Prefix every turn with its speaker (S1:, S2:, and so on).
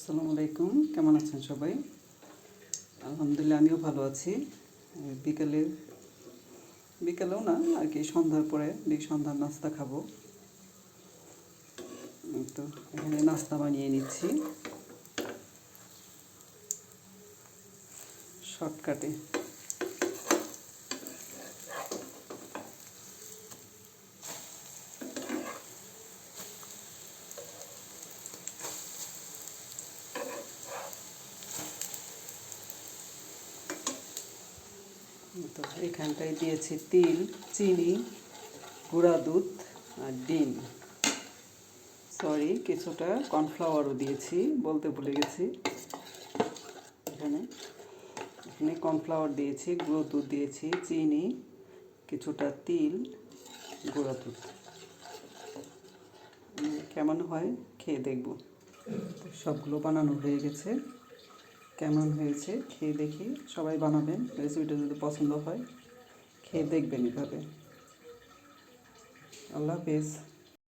S1: আসসালামু আলাইকুম, কেমন আছেন সবাই? আলহামদুলিল্লাহ, আমিও ভালো আছি। বিকেলেও না আর কি, সন্ধ্যার পরে সন্ধ্যার নাস্তা খাবো। তো এখানে নাস্তা বানিয়ে নিচ্ছি শর্টকাটে। তো এখানটায় দিয়েছি তিল, চিনি, গুঁড়া দুধ আর ডিম। কিছুটা কর্নফ্লাওয়ারও দিয়েছি, বলতে ভুলে গেছি। এখানে এখানে কর্নফ্লাওয়ার দিয়েছি, গুঁড়ো দুধ দিয়েছি, চিনি, কিছুটা তিল, গুঁড়া দুধ। কেমন হয় খেয়ে দেখব। সবগুলো বানানো হয়ে গেছে। কেমন হয়েছে খেয়ে দেখি। সবাই বানাবেন, রেসিপিটা যদি পছন্দ হয় খেয়ে দেখবেন এভাবে। আল্লাহ হাফেজ।